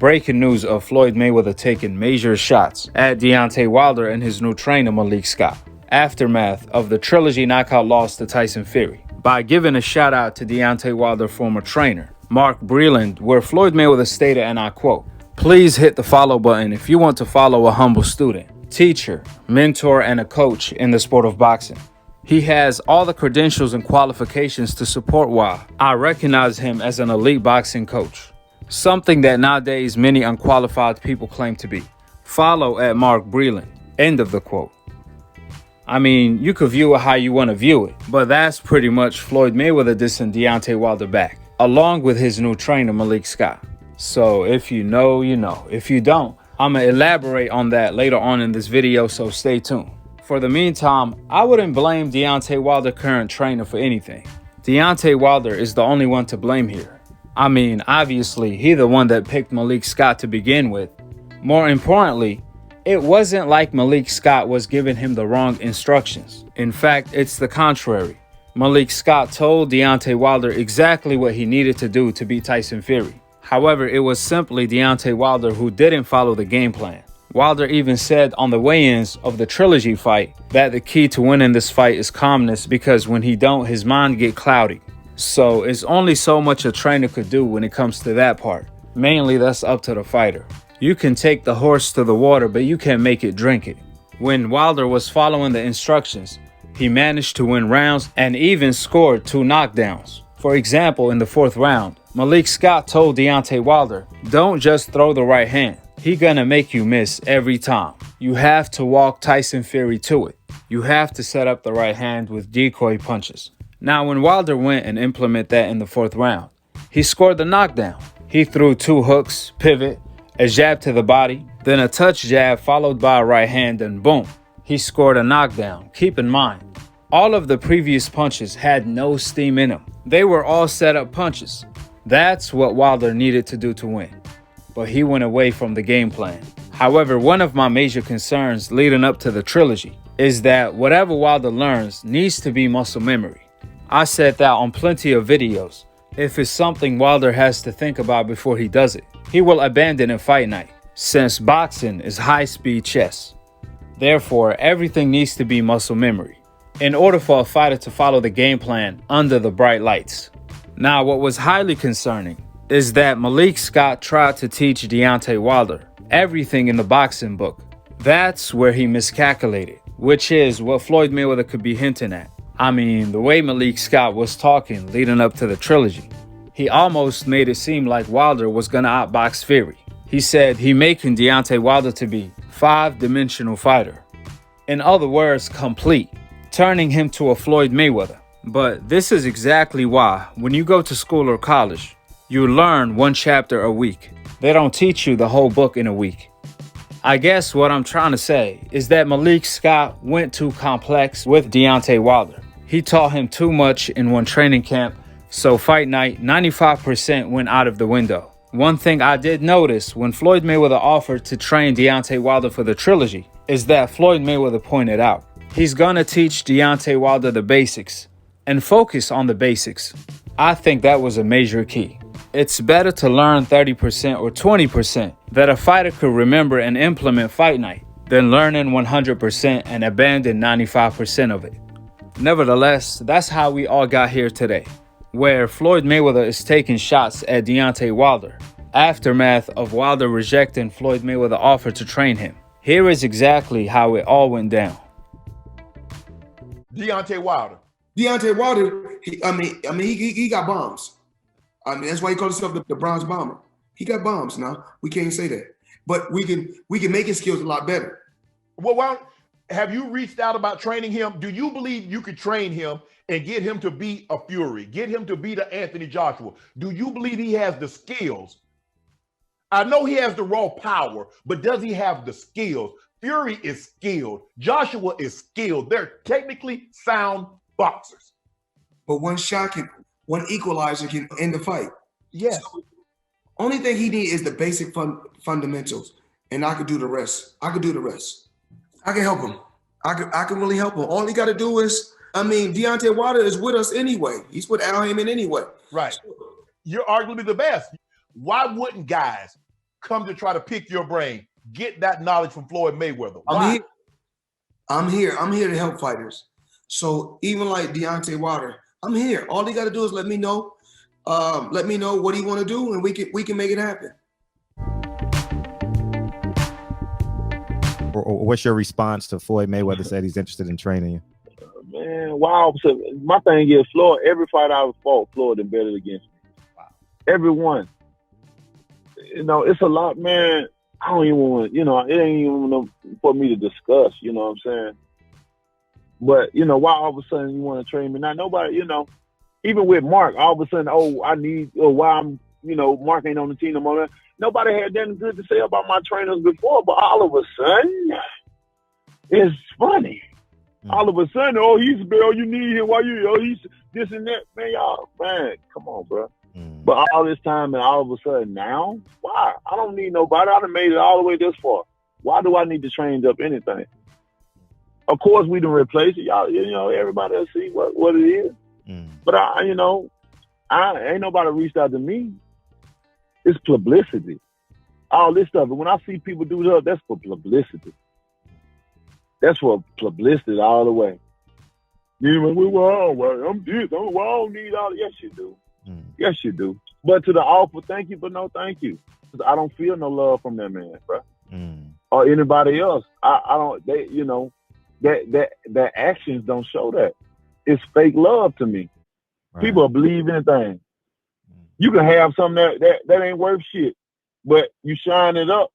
Breaking news of Floyd Mayweather taking major shots at Deontay Wilder and his new trainer Malik Scott. Aftermath of the Trilogy knockout loss to Tyson Fury. By giving a shout out to Deontay Wilder's former trainer, Mark Breland, where Floyd Mayweather stated, and I quote, "Please hit the follow button if you want to follow a humble student, teacher, mentor, and a coach in the sport of boxing. He has all the credentials and qualifications to support Wild. I recognize him as an elite boxing coach. Something that nowadays many unqualified people claim to be. Follow at Mark Breland." End of the quote. I mean, you could view it how you want to view it, but that's pretty much Floyd Mayweather dissing Deontay Wilder back, along with his new trainer Malik Scott. So if you know, you know. If you don't, I'm going to elaborate on that later on in this video, so stay tuned. For the meantime, I wouldn't blame Deontay Wilder's current trainer for anything. Deontay Wilder is the only one to blame here. I mean, obviously, he's the one that picked Malik Scott to begin with. More importantly, it wasn't like Malik Scott was giving him the wrong instructions. In fact, it's the contrary. Malik Scott told Deontay Wilder exactly what he needed to do to beat Tyson Fury. However, it was simply Deontay Wilder who didn't follow the game plan. Wilder even said on the weigh-ins of the Trilogy fight that the key to winning this fight is calmness, because when he don't, his mind get cloudy. So it's only so much a trainer could do when it comes to that part. Mainly that's up to the fighter. You can take the horse to the water, but you can't make it drink it. When Wilder was following the instructions, he managed to win rounds and even scored 2 knockdowns. For example, in the 4th round, Malik Scott told Deontay Wilder, "Don't just throw the right hand. He gonna make you miss every time. You have to walk Tyson Fury to it. You have to set up the right hand with decoy punches." Now, when Wilder went and implemented that in the 4th round, he scored the knockdown. He threw 2 hooks, pivot, a jab to the body, then a touch jab followed by a right hand, and boom, he scored a knockdown. Keep in mind, all of the previous punches had no steam in them. They were all set up punches. That's what Wilder needed to do to win. But he went away from the game plan. However, one of my major concerns leading up to the Trilogy is that whatever Wilder learns needs to be muscle memory. I said that on plenty of videos. If it's something Wilder has to think about before he does it, he will abandon it fight night, since boxing is high-speed chess. Therefore, everything needs to be muscle memory in order for a fighter to follow the game plan under the bright lights. Now, what was highly concerning is that Malik Scott tried to teach Deontay Wilder everything in the boxing book. That's where he miscalculated, which is what Floyd Mayweather could be hinting at. I mean, the way Malik Scott was talking leading up to the Trilogy, he almost made it seem like Wilder was gonna outbox Fury. He said he making Deontay Wilder to be 5-dimensional fighter. In other words, complete, turning him to a Floyd Mayweather. But this is exactly why, when you go to school or college, you learn 1 chapter a week. They don't teach you the whole book in a week. I guess what I'm trying to say is that Malik Scott went too complex with Deontay Wilder. He taught him too much in one training camp, so fight night, 95% went out of the window. One thing I did notice when Floyd Mayweather offered to train Deontay Wilder for the Trilogy is that Floyd Mayweather pointed out he's gonna teach Deontay Wilder the basics and focus on the basics. I think that was a major key. It's better to learn 30% or 20% that a fighter could remember and implement fight night than learning 100% and abandon 95% of it. Nevertheless, that's how we all got here today, where Floyd Mayweather is taking shots at Deontay Wilder. Aftermath of Wilder rejecting Floyd Mayweather's offer to train him. Here is exactly how it all went down. Deontay Wilder, he got bombs. I mean, that's why he calls himself the bronze bomber. He got bombs now. We can't say that. But we can make his skills a lot better. well, have you reached out about training him? Do you believe you could train him and get him to be a Fury, get him to be the Anthony Joshua? Do you believe he has the skills? I know he has the raw power, but does he have the skills? Fury is skilled. Joshua is skilled. They're technically sound boxers. But one equalizer can end the fight. Yes. So, only thing he needs is the basic fundamentals, and I could do the rest. I can help him. I can really help him. All he got to do is, Deontay Wilder is with us anyway. He's with Al Heyman anyway. Right. You're arguably the best. Why wouldn't guys come to try to pick your brain, get that knowledge from Floyd Mayweather? Why? I'm here to help fighters. So even like Deontay Wilder, I'm here. All he got to do is let me know what he want to do, and we can make it happen. Or what's your response to Floyd Mayweather said he's interested in training you? Man, wow. So my thing is, Floyd, every fight I fought, Floyd embedded against me. Wow. Everyone. You know, it's a lot, man. I don't even want, you know, it ain't even for me to discuss, you know what I'm saying? But, you know, why all of a sudden you want to train me? Now, nobody, you know, even with Mark, all of a sudden, why I'm, you know, Mark ain't on the team no more. Nobody had nothing good to say about my trainers before, but all of a sudden, it's funny. All of a sudden, he's all you need here. Why he's this and that. Man, y'all, man, come on, bro. But all this time and all of a sudden now, why? I don't need nobody. I done made it all the way this far. Why do I need to change up anything? Of course, we done replace it. Y'all, you know, everybody will see what it is. But ain't nobody reached out to me. It's publicity. All this stuff. And when I see people do that, that's for publicity. That's for publicity all the way. You know, I'm this. I don't need all. Yes, you do. Yes, you do. But to the offer, thank you, but no thank you. I don't feel no love from that man, bro. Or anybody else. I don't. They, you know, that actions don't show that. It's fake love to me. Right. People believe anything. You can have something that ain't worth shit, but you shine it up.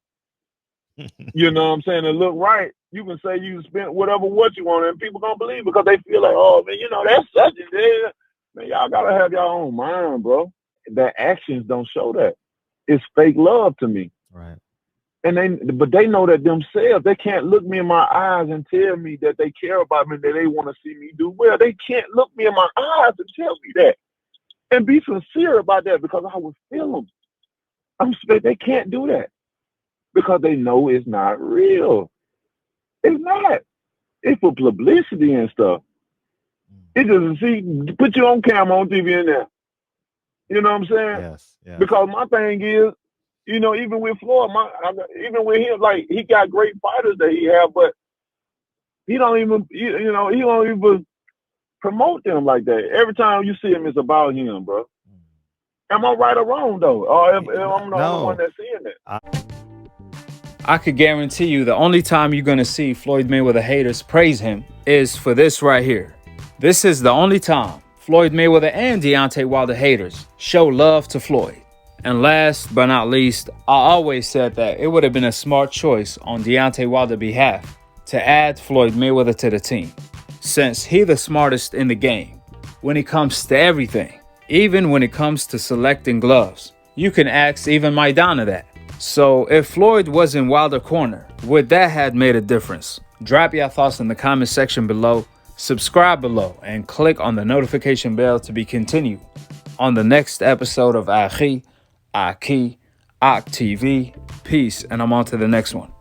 You know what I'm saying? And look right. You can say you spent what you want, and people gonna believe because they feel like, oh man, you know, that's such a man. Y'all gotta have your own mind, bro. That actions don't show that. It's fake love to me. Right. But they know that themselves. They can't look me in my eyes and tell me that they care about me, that they want to see me do well. They can't look me in my eyes and tell me that, and be sincere about that because I would feel them. They can't do that because they know it's not real. It's not. It's for publicity and stuff. It doesn't put you on camera on TV and there. You know what I'm saying? Yes. Because my thing is, you know, even with Floyd, even with him, like he got great fighters that he have, but he don't even, you know, he don't even promote them like that. Every time you see him, it's about him, bro. Am I right or wrong though? Or am I the only one that's seeing it? I could guarantee you the only time you're going to see Floyd Mayweather haters praise him is for this right here. This is the only time Floyd Mayweather and Deontay Wilder haters show love to Floyd. And last but not least, I always said that it would have been a smart choice on Deontay Wilder's behalf to add Floyd Mayweather to the team, since he's the smartest in the game when it comes to everything, even when it comes to selecting gloves. You can ask even Maidana that. So if Floyd was in Wilder corner, would that have made a difference? Drop your thoughts in the comment section below, subscribe below, and click on the notification bell to be continued on the next episode of Akhi, Akhi, TV. Peace, and I'm on to the next one.